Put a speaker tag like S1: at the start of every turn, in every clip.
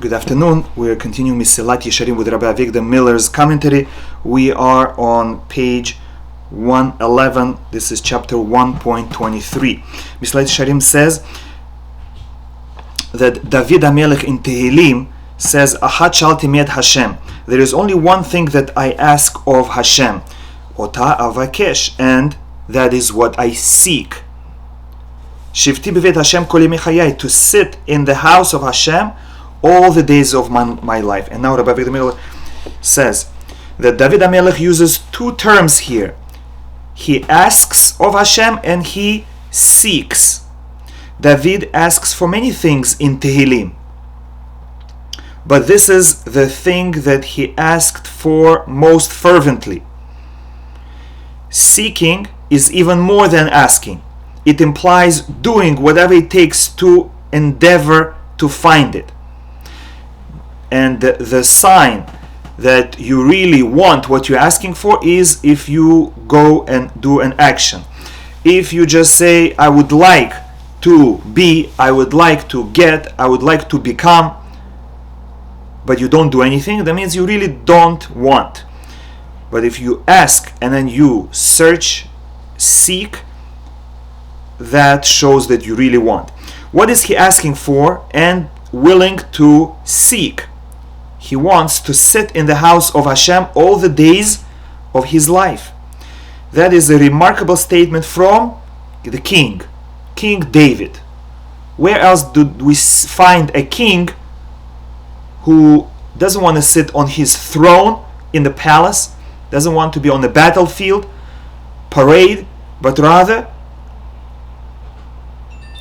S1: Good afternoon. We're continuing Mesilat Yesharim with Rabbi Avigdor Miller's commentary. We are on page 111. This is chapter 1.23. Mesilat Yesharim says that David HaMelech in Tehillim says, Achat shalti mi'et Hashem. There is only one thing that I ask of Hashem. Ota avakesh, and that is what I seek. Shivti b'vet Hashem kol yemei chayai, to sit in the house of Hashem all the days of my life. And now Rabbi Avigdor Miller says that David HaMelech uses two terms here. He asks of Hashem and he seeks. David asks for many things in Tehillim, but this is the thing that he asked for most fervently. Seeking is even more than asking. It implies doing whatever it takes to endeavor to find it. And the sign that you really want what you're asking for is if you go and do an action. If you just say, I would like to be, I would like to get, I would like to become, but you don't do anything, that means you really don't want. But if you ask and then you search, seek, that shows that you really want. What is he asking for and willing to seek? He wants to sit in the house of Hashem all the days of his life. That is a remarkable statement from the king, King David. Where else do we find a king who doesn't want to sit on his throne in the palace, doesn't want to be on the battlefield, parade, but rather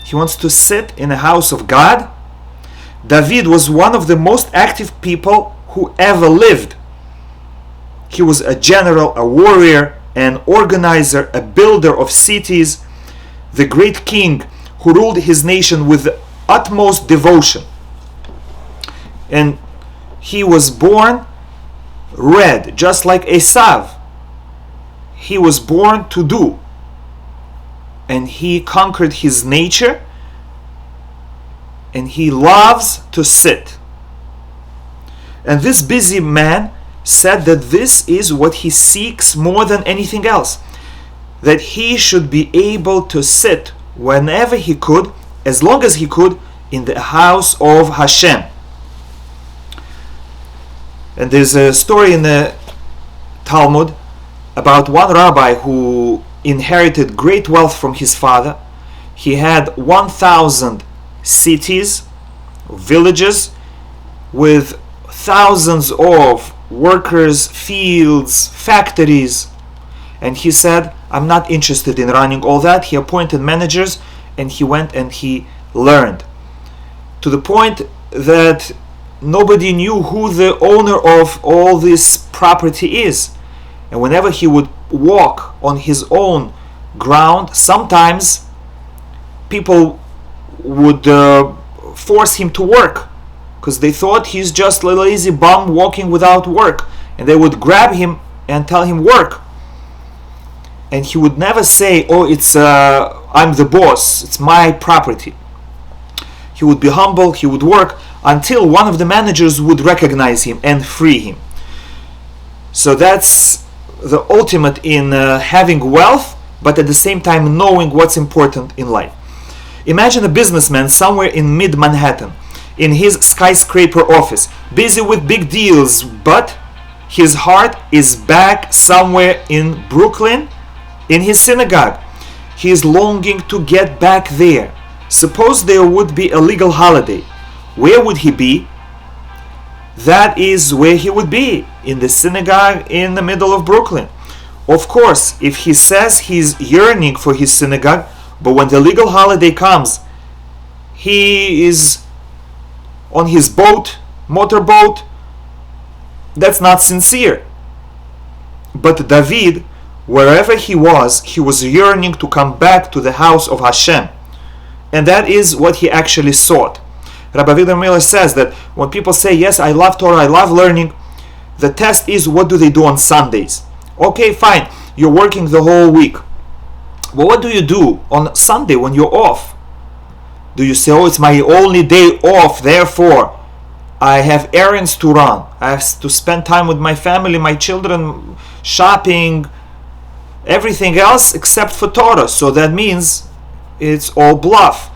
S1: he wants to sit in the house of God? David was one of the most active people who ever lived. He was a general, a warrior, an organizer, a builder of cities, the great king who ruled his nation with the utmost devotion. And he was born red, just like Esav. He was born to do. And he conquered his nature, and he loves to sit. And this busy man said that this is what he seeks more than anything else, that he should be able to sit whenever he could, as long as he could, in the house of Hashem. And there's a story in the Talmud about one rabbi who inherited great wealth from his father. He had 1,000 cities, villages, with thousands of workers, fields, factories. And he said, I'm not interested in running all that. He appointed managers and he went and he learned. To the point that nobody knew who the owner of all this property is. And whenever he would walk on his own ground, sometimes people would force him to work because they thought he's just a lazy bum walking without work, and they would grab him and tell him work, and he would never say, oh, it's I'm the boss, it's my property. He would be humble, he would work until one of the managers would recognize him and free him. So that's the ultimate in having wealth, but at the same time knowing what's important in life. Imagine a businessman somewhere in mid-Manhattan, in his skyscraper office, busy with big deals, but his heart is back somewhere in Brooklyn, in his synagogue. He is longing to get back there. Suppose there would be a legal holiday. Where would he be? That is where he would be, in the synagogue in the middle of Brooklyn. Of course, if he says he's yearning for his synagogue, but when the legal holiday comes, he is on his boat, motorboat, that's not sincere. But David, wherever he was yearning to come back to the house of Hashem. And that is what he actually sought. Rabbi Avigdor Miller says that when people say, yes, I love Torah, I love learning, the test is, what do they do on Sundays? Okay, fine, you're working the whole week. But what do you do on Sunday when you're off? Do you say, oh, it's my only day off, therefore I have errands to run. I have to spend time with my family, my children, shopping, everything else except for Torah. So that means it's all bluff.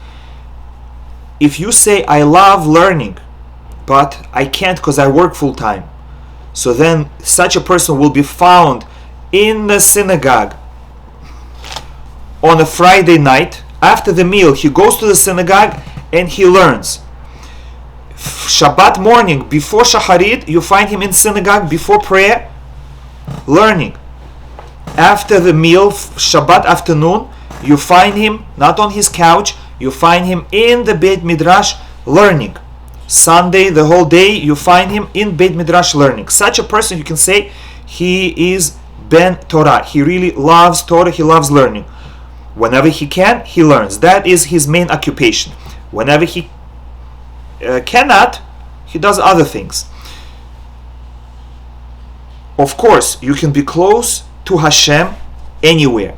S1: If you say, I love learning, but I can't because I work full time, so then such a person will be found in the synagogue on a Friday night. After the meal, he goes to the synagogue and he learns. Shabbat morning, before Shacharit, you find him in synagogue before prayer, learning. After the meal, Shabbat afternoon, you find him not on his couch, you find him in the Beit Midrash learning. Sunday, the whole day, you find him in Beit Midrash learning. Such a person, you can say, he is Ben Torah. He really loves Torah, he loves learning. Whenever he can, he learns. That is his main occupation. Whenever he cannot, he does other things. Of course, you can be close to Hashem anywhere.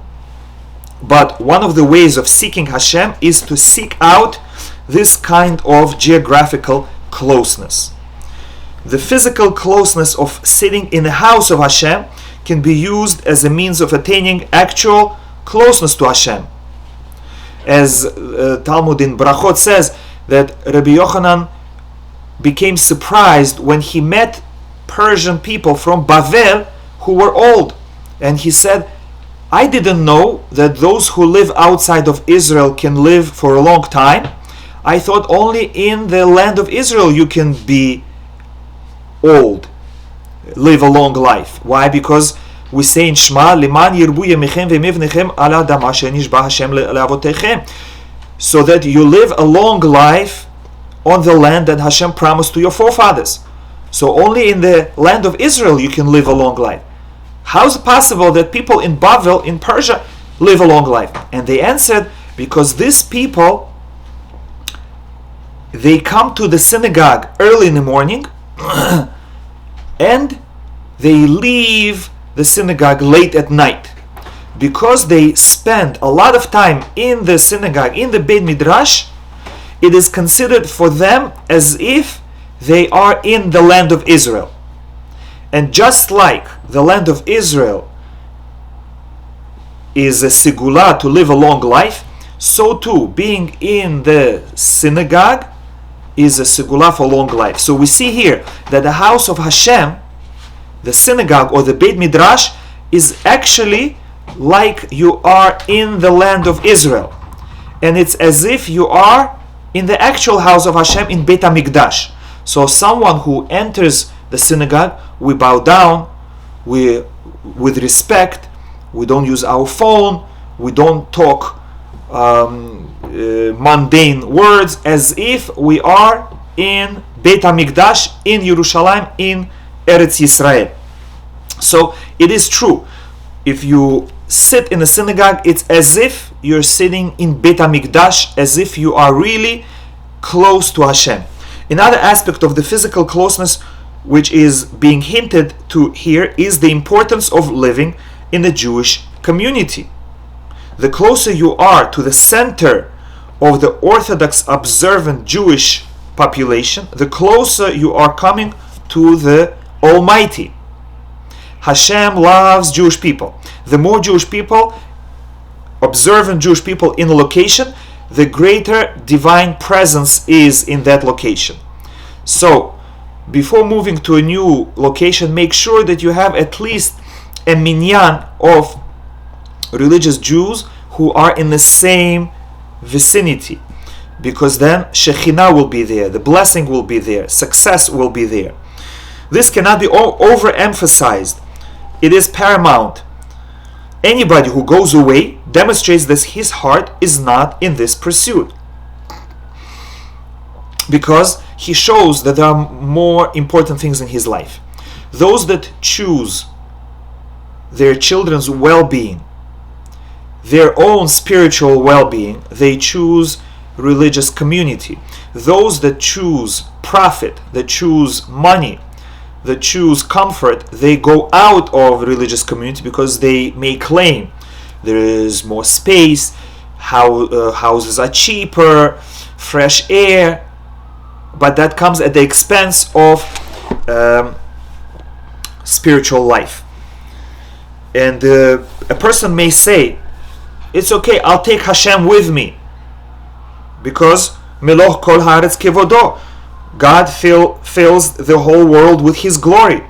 S1: But one of the ways of seeking Hashem is to seek out this kind of geographical closeness. The physical closeness of sitting in the house of Hashem can be used as a means of attaining actual closeness to Hashem. As Talmud in Brachot says, that Rabbi Yuhanan became surprised when he met Persian people from Bavel who were old. And he said, I didn't know that those who live outside of Israel can live for a long time. I thought only in the land of Israel you can be old, live a long life. Why? Because we say in Shema, Liman yirbu yemichem ve'mivnechem ala adama shenishba Hashem le'avotechem, so that you live a long life on the land that Hashem promised to your forefathers. So only in the land of Israel you can live a long life. How is it possible that people in Bavel, in Persia, live a long life? And they answered, because these people, they come to the synagogue early in the morning and they leave the synagogue late at night. Because they spend a lot of time in the synagogue, in the Beit Midrash, it is considered for them as if they are in the land of Israel. And just like the land of Israel is a segula to live a long life, so too being in the synagogue is a segula for long life. So we see here that the house of Hashem, the synagogue or the Beit Midrash, is actually like you are in the land of Israel. And it's as if you are in the actual house of Hashem in Beit HaMikdash. So someone who enters the synagogue, we bow down, we with respect, we don't use our phone, we don't talk mundane words, as if we are in Beit HaMikdash, in Yerushalayim, in Eretz Yisrael. So it is true, if you sit in a synagogue, it's as if you're sitting in Beit HaMikdash, as if you are really close to Hashem. Another aspect of the physical closeness which is being hinted to here is the importance of living in the Jewish community. The closer you are to the center of the Orthodox observant Jewish population, the closer you are coming to the Almighty. Hashem loves Jewish people. The more Jewish people, observant Jewish people in a location, the greater divine presence is in that location. So, before moving to a new location, make sure that you have at least a minyan of religious Jews who are in the same vicinity, because then Shekhinah will be there, the blessing will be there, success will be there. This cannot be overemphasized. It is paramount. Anybody who goes away demonstrates that his heart is not in this pursuit, because he shows that there are more important things in his life. Those that choose their children's well-being, their own spiritual well-being, they choose religious community. Those that choose profit, that choose money, that choose comfort, they go out of religious community because they may claim there is more space, houses are cheaper, fresh air. but that comes at the expense of spiritual life. And a person may say, it's okay, I'll take Hashem with me, because Meloch kol haaretz kevodo, God fills the whole world with His glory.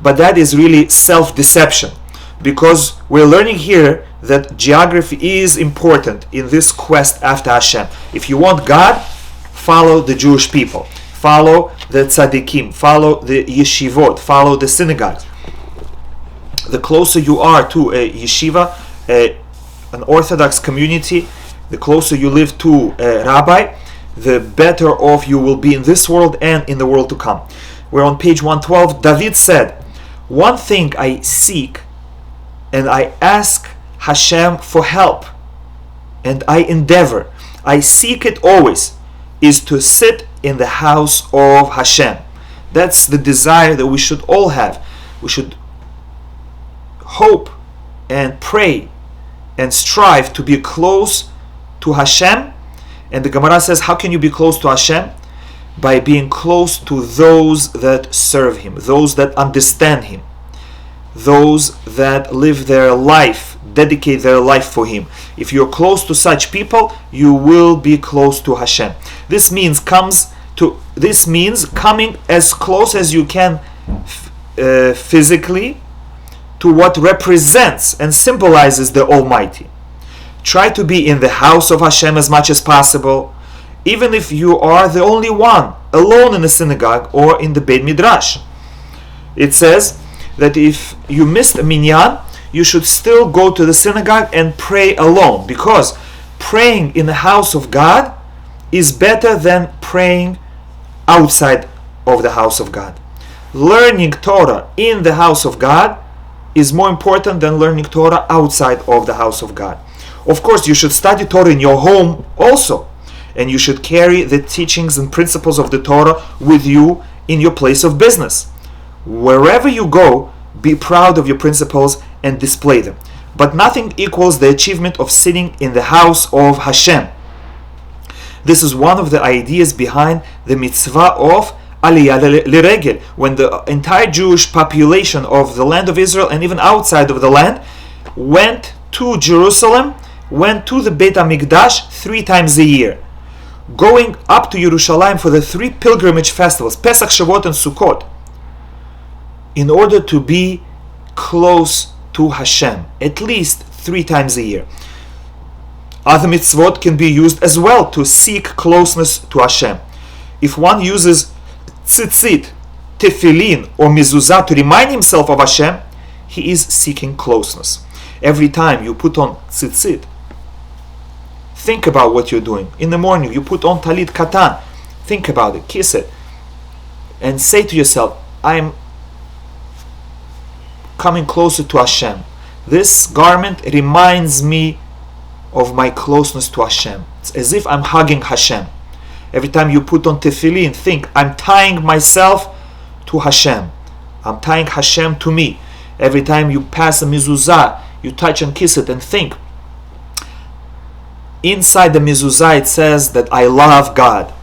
S1: But that is really self-deception, because we're learning here that geography is important in this quest after Hashem. If you want God, follow the Jewish people, follow the tzaddikim, follow the yeshivot, follow the synagogues. The closer you are to a yeshiva, an Orthodox community, the closer you live to a rabbi, the better off you will be in this world and in the world to come. We're on page 112. David said, "One thing I seek, and I ask Hashem for help, and I endeavor, I seek it always, is to sit in the house of Hashem." That's the desire that we should all have. We should hope and pray and strive to be close to Hashem. And the Gemara says, how can you be close to Hashem? By being close to those that serve Him, those that understand Him, those that live their life, dedicate their life for Him. If you're close to such people, you will be close to Hashem. This means coming as close as you can physically to what represents and symbolizes the Almighty. Try to be in the house of Hashem as much as possible, even if you are the only one alone in the synagogue or in the Beit Midrash. It says that if you missed a minyan, you should still go to the synagogue and pray alone, because praying in the house of God is better than praying outside of the house of God. Learning Torah in the house of God is more important than learning Torah outside of the house of God. Of course, you should study Torah in your home also, and you should carry the teachings and principles of the Torah with you in your place of business. Wherever you go, be proud of your principles and display them. But nothing equals the achievement of sitting in the house of Hashem. This is one of the ideas behind the mitzvah of Aliyah Liregel, when the entire Jewish population of the land of Israel and even outside of the land went to Jerusalem, went to the Beit HaMikdash 3 times a year. Going up to Yerushalayim for the 3 pilgrimage festivals, Pesach, Shavuot and Sukkot, in order to be close to Hashem, at least 3 times a year. Other mitzvot can be used as well to seek closeness to Hashem. If one uses tzitzit, tefillin or mezuzah to remind himself of Hashem, he is seeking closeness. Every time you put on tzitzit, think about what you're doing. In the morning you put on talit katan, think about it, kiss it, and say to yourself, I'm coming closer to Hashem. This garment reminds me of my closeness to Hashem. It's as if I'm hugging Hashem. Every time you put on tefillin, think, I'm tying myself to Hashem. I'm tying Hashem to me. Every time you pass a mezuzah, you touch and kiss it and think. Inside the mezuzah it says that I love God.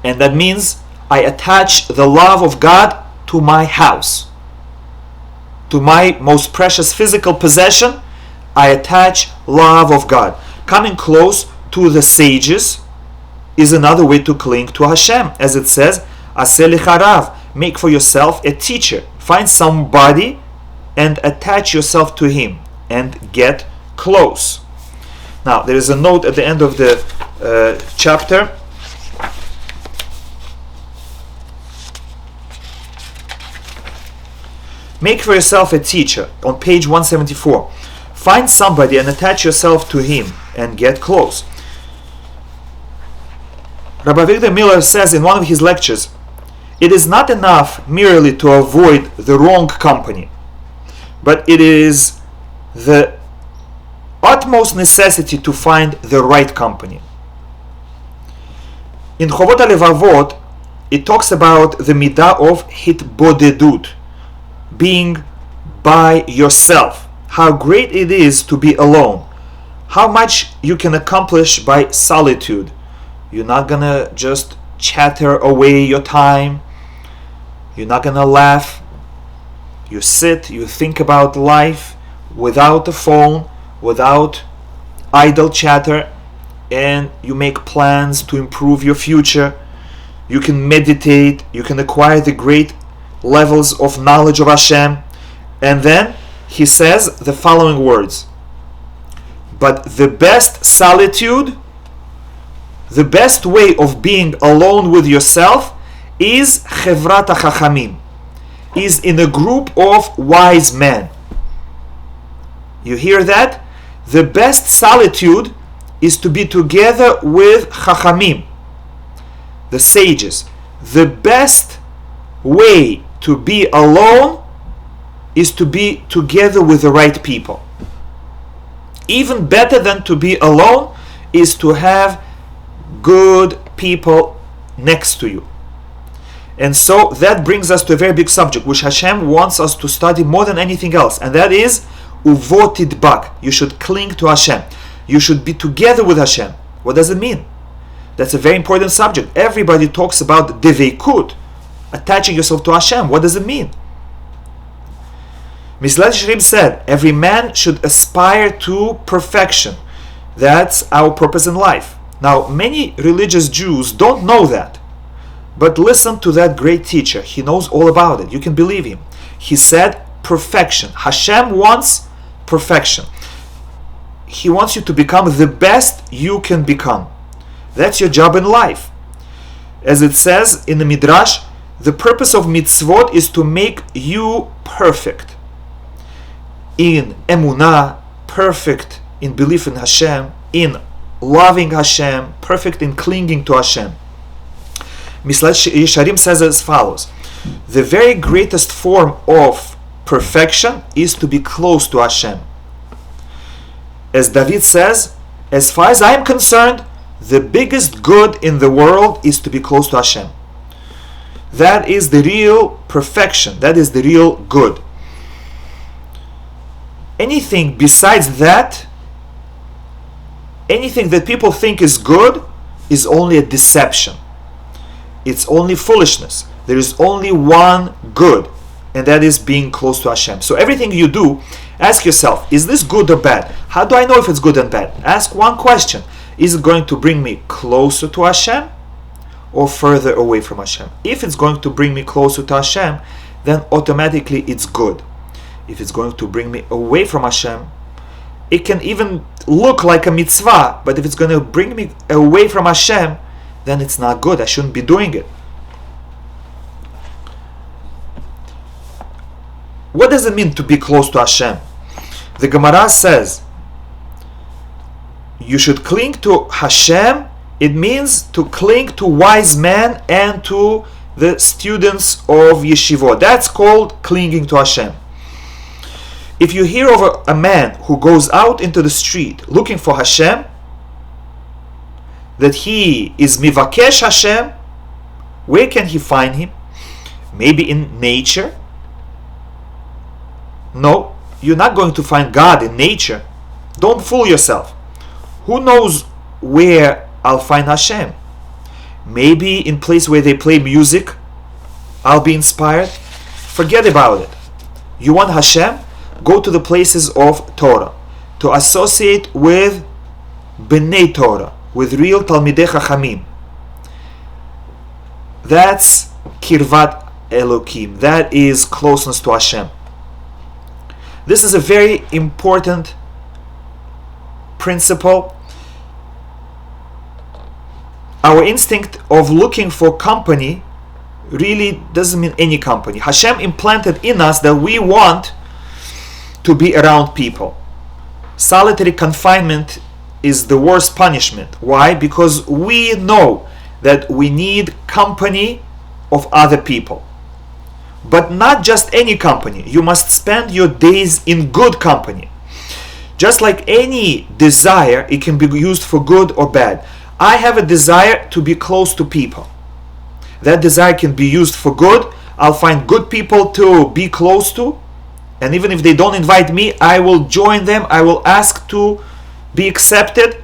S1: And that means I attach the love of God to my house. To my most precious physical possession, I attach love of God. Coming close to the sages is another way to cling to Hashem. As it says, Aseh lecha rav, make for yourself a teacher. Find somebody and attach yourself to him and get close. Now, there is a note at the end of the chapter. Make for yourself a teacher, on page 174. Find somebody and attach yourself to him and get close. Rabbi Victor Miller says in one of his lectures, it is not enough merely to avoid the wrong company, but it is the utmost necessity to find the right company. In Chovot HaLevavot, it talks about the midah of hitbodedut, being by yourself. How great it is to be alone. How much you can accomplish by solitude. You're not gonna just chatter away your time. You're not gonna laugh. You sit, you think about life without the phone, without idle chatter, and you make plans to improve your future. You can meditate, you can acquire the great levels of knowledge of Hashem. And then he says the following words: but the best solitude, the best way of being alone with yourself is chevrat hachachamim, is in a group of wise men. You hear that? The best solitude is to be together with chachamim, the sages. The best way to be alone is to be together with the right people. Even better than to be alone is to have good people next to you. And so that brings us to a very big subject which Hashem wants us to study more than anything else, and that is uvotid bak. You should cling to Hashem. You should be together with Hashem. What does it mean? That's a very important subject. Everybody talks about deveikut, attaching yourself to Hashem. What does it mean? Mesilat Yesharim said, every man should aspire to perfection. That's our purpose in life. Now, many religious Jews don't know that. But listen to that great teacher. He knows all about it. You can believe him. He said perfection. Hashem wants perfection. He wants you to become the best you can become. That's your job in life. As it says in the Midrash, the purpose of mitzvot is to make you perfect in emunah, perfect in belief in Hashem, in loving Hashem, perfect in clinging to Hashem. Mesilat Yesharim says as follows: the very greatest form of perfection is to be close to Hashem. As David says, as far as I am concerned, the biggest good in the world is to be close to Hashem. That is the real perfection. That is the real good. Anything besides that, anything that people think is good, is only a deception. It's only foolishness. There is only one good, and that is being close to Hashem. So everything you do, ask yourself, is this good or bad? How do I know if it's good and bad? Ask one question: is it going to bring me closer to Hashem or further away from Hashem? If it's going to bring me closer to Hashem, then automatically it's good. If it's going to bring me away from Hashem, it can even look like a mitzvah, but if it's going to bring me away from Hashem, then it's not good. I shouldn't be doing it. What does it mean to be close to Hashem? The Gemara says you should cling to Hashem. It means to cling to wise men and to the students of yeshivot. That's called clinging to Hashem. If you hear of a man who goes out into the street looking for Hashem, that he is mivakesh Hashem, where can he find him? Maybe in nature? No, you're not going to find God in nature. Don't fool yourself. Who knows where I'll find Hashem? Maybe in place where they play music, I'll be inspired. Forget about it. You want Hashem? Go to the places of Torah, to associate with B'nai Torah, with real Talmidei Chachamim. That's Kirvat Elokim. That is closeness to Hashem. This is a very important principle. Our instinct of looking for company really doesn't mean any company. Hashem implanted in us that we want to be around people. Solitary confinement is the worst punishment. Why? Because we know that we need company of other people. But not just any company. You must spend your days in good company. Just like any desire, it can be used for good or bad. I have a desire to be close to people. That desire can be used for good. I'll find good people to be close to. And even if they don't invite me, I will join them. I will ask to be accepted.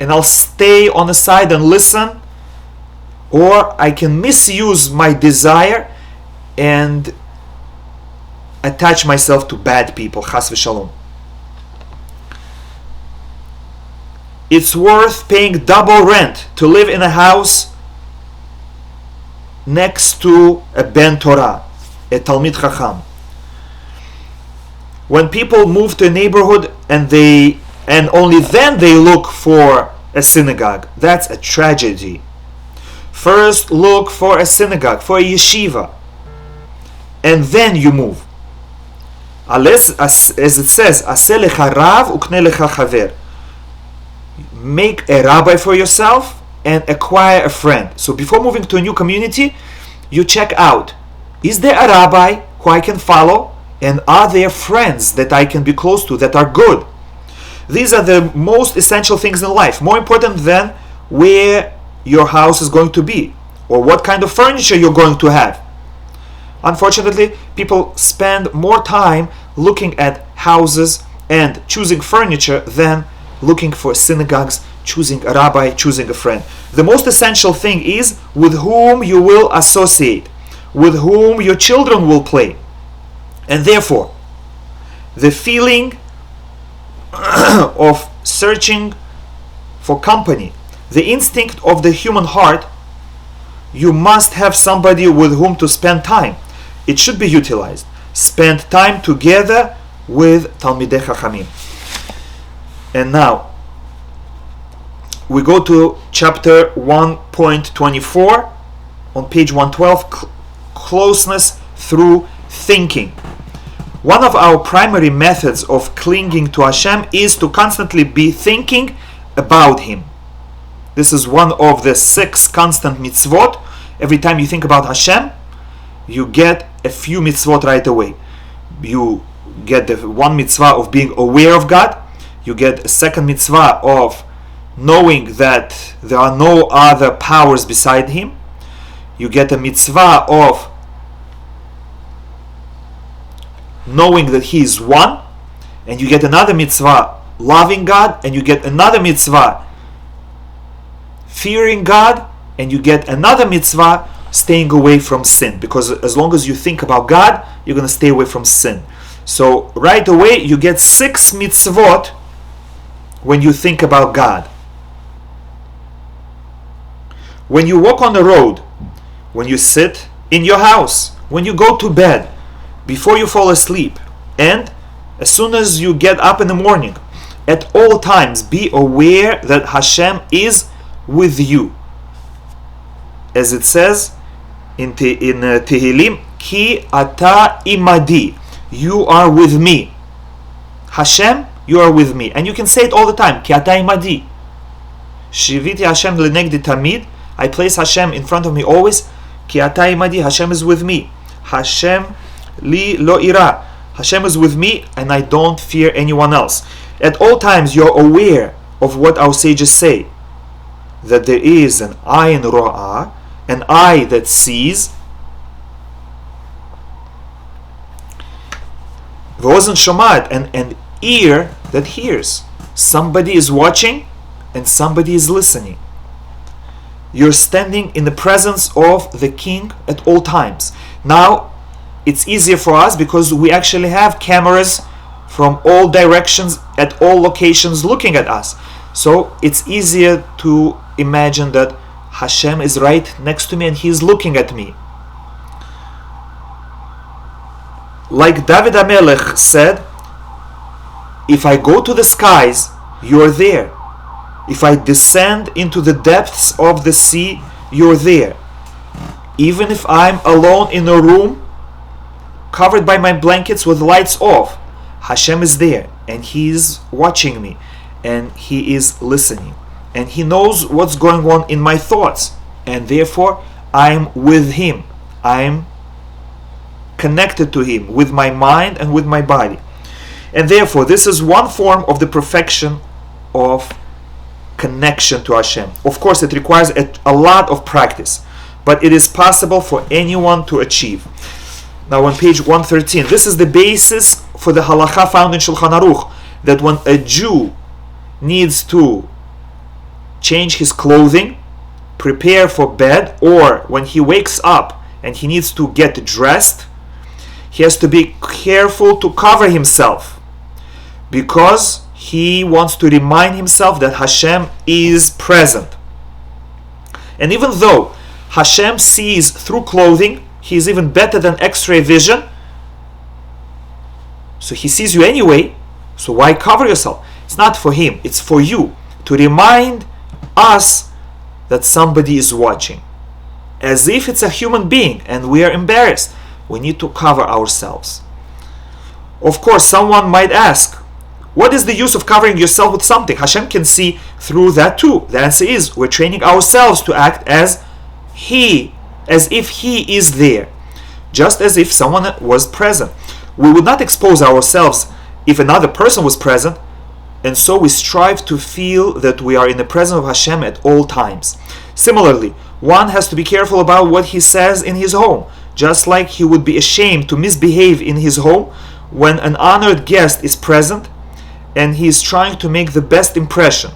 S1: and I'll stay on the side and listen, or I can misuse my desire and attach myself to bad people. Chas v'shalom. It's worth paying double rent to live in a house next to a Ben Torah, a Talmid Chacham. When people move to a neighborhood and only then they look for a synagogue, that's a tragedy. First look for a synagogue, for a yeshiva, and then you move. As it says, "Aseh lecha rav ukne lecha chaver." Make a rabbi for yourself and acquire a friend. So before moving to a new community, you check out, is there a rabbi who I can follow, and are there friends that I can be close to that are good? These are the most essential things in life, more important than where your house is going to be or what kind of furniture you're going to have. Unfortunately, people spend more time looking at houses and choosing furniture than looking for synagogues, choosing a rabbi, choosing a friend. The most essential thing is with whom you will associate, with whom your children will play. And therefore, the feeling of searching for company, the instinct of the human heart, you must have somebody with whom to spend time. It should be utilized. Spend time together with Talmidei Chachamim. And now, we go to chapter 1.24 on page 112, closeness through thinking. One of our primary methods of clinging to Hashem is to constantly be thinking about Him. This is one of the 6 constant mitzvot. Every time you think about Hashem, you get a few mitzvot right away. You get the one mitzvah of being aware of God. You get a second mitzvah of knowing that there are no other powers beside Him. You get a mitzvah of knowing that He is one. And you get another mitzvah loving God. And you get another mitzvah fearing God. And you get another mitzvah staying away from sin. Because as long as you think about God, you're going to stay away from sin. So right away you get 6 mitzvot when you think about God. When you walk on the road, when you sit in your house, when you go to bed, before you fall asleep, and as soon as you get up in the morning, at all times be aware that Hashem is with you. As it says in Tehillim, Ki ata imadi, you are with me. Hashem, you are with me. And you can say it all the time, Ki ata imadi. Shiviti Hashem lenegdi tamid, I place Hashem in front of me always. Ki ata imadi, Hashem is with me. Hashem li lo ira, Hashem is with me and I don't fear anyone else. At all times you're aware of what our sages say, that there is an ayin ro'ah, an eye that sees, v'ozen shomat, and an ear that hears. Somebody is watching and somebody is listening. You're standing in the presence of the King at all times. Now, it's easier for us because we actually have cameras from all directions at all locations looking at us. So it's easier to imagine that Hashem is right next to me and He is looking at me. Like David HaMelech said, if I go to the skies, you're there. If I descend into the depths of the sea, you're there. Even if I'm alone in a room, covered by my blankets with lights off, Hashem is there and He is watching me and He is listening. And He knows what's going on in my thoughts. And therefore, I'm with Him. I'm connected to Him with my mind and with my body. And therefore, this is one form of the perfection of connection to Hashem. Of course, it requires a lot of practice, but it is possible for anyone to achieve. Now on page 113, this is the basis for the halacha found in Shulchan Aruch, that when a Jew needs to change his clothing, prepare for bed, or when he wakes up and he needs to get dressed, he has to be careful to cover himself, because he wants to remind himself that Hashem is present. And even though Hashem sees through clothing, he is even better than X-ray vision, so he sees you anyway, so why cover yourself? It's not for him, it's for you, to remind us that somebody is watching. As if it's a human being and we are embarrassed, we need to cover ourselves. Of course, someone might ask, what is the use of covering yourself with something? Hashem can see through that too. The answer is, we're training ourselves to act as if he is there, just as if someone was present. We would not expose ourselves if another person was present, and so we strive to feel that we are in the presence of Hashem at all times. Similarly, one has to be careful about what he says in his home, just like he would be ashamed to misbehave in his home when an honored guest is present and he is trying to make the best impression.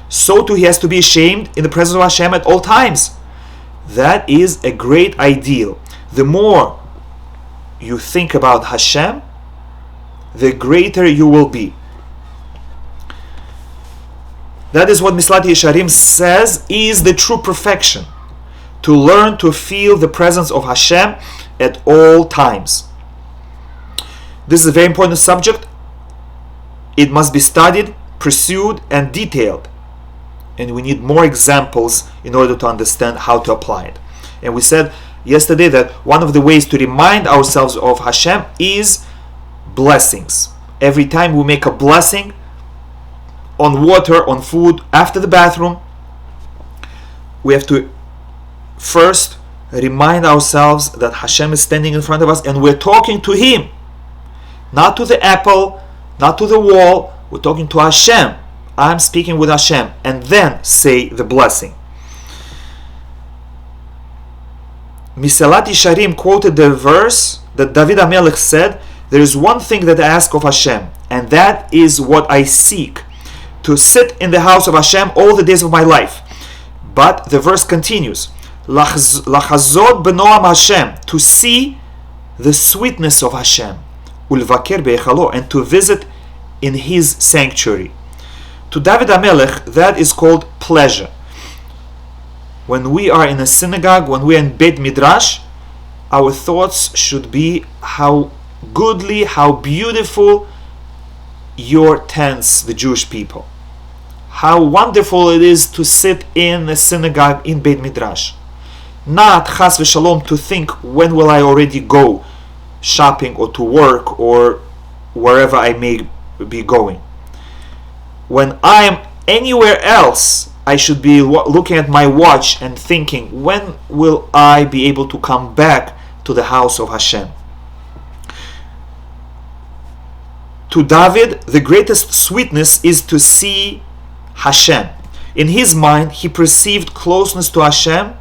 S1: So too he has to be ashamed in the presence of Hashem at all times. That is a great ideal. The more you think about Hashem, the greater you will be. That is what Mesilat Yesharim says is the true perfection. To learn to feel the presence of Hashem at all times. This is a very important subject. It must be studied, pursued, and detailed. And we need more examples in order to understand how to apply it. And we said yesterday that one of the ways to remind ourselves of Hashem is blessings. Every time we make a blessing on water, on food, after the bathroom, we have to first remind ourselves that Hashem is standing in front of us and we're talking to Him. Not to the apple, not to the wall, we're talking to Hashem. I'm speaking with Hashem, and then say the blessing. Mesilat Yesharim quoted the verse that David HaMelech said, there is one thing that I ask of Hashem, and that is what I seek, to sit in the house of Hashem all the days of my life. But the verse continues, Lachazod benoam Hashem, to see the sweetness of Hashem, ulvaker be'echalo, and to visit in His sanctuary. To David HaMelech, that is called pleasure. When we are in a synagogue, when we are in Beit Midrash, our thoughts should be how goodly, how beautiful your tents, the Jewish people. How wonderful it is to sit in a synagogue in Beit Midrash. Not chas v'shalom to think, when will I already go shopping or to work or wherever I may be going. When I am anywhere else, I should be looking at my watch and thinking, when will I be able to come back to the house of Hashem? To David, the greatest sweetness is to see Hashem. In his mind, he perceived closeness to Hashem,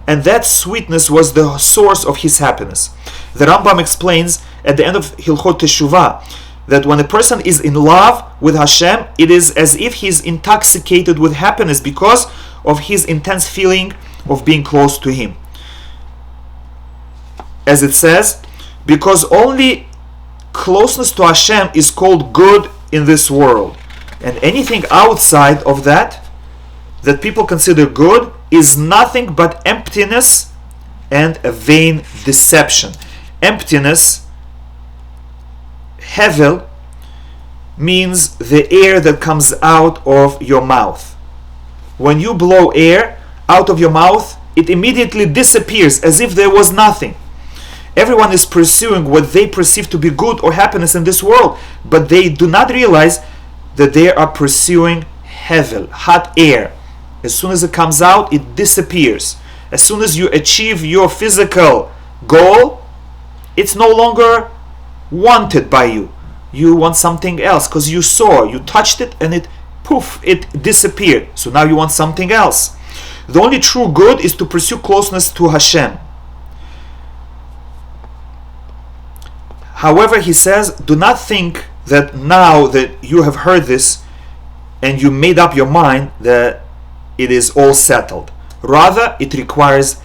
S1: and that sweetness was the source of his happiness. The Rambam explains at the end of Hilchot Teshuvah that when a person is in love with Hashem, it is as if he is intoxicated with happiness because of his intense feeling of being close to Him. As it says, because only closeness to Hashem is called good in this world, and anything outside of that people consider good is nothing but emptiness and a vain deception. Emptiness, hevel, means the air that comes out of your mouth. When you blow air out of your mouth, it immediately disappears as if there was nothing. Everyone is pursuing what they perceive to be good or happiness in this world, but they do not realize that they are pursuing hevel, hot air. As soon as it comes out, it disappears. As soon as you achieve your physical goal, it's no longer wanted by you. You want something else because you saw, you touched it, and it disappeared. So now you want something else. The only true good is to pursue closeness to Hashem. However, he says, do not think that now that you have heard this and you made up your mind that it is all settled. Rather, it requires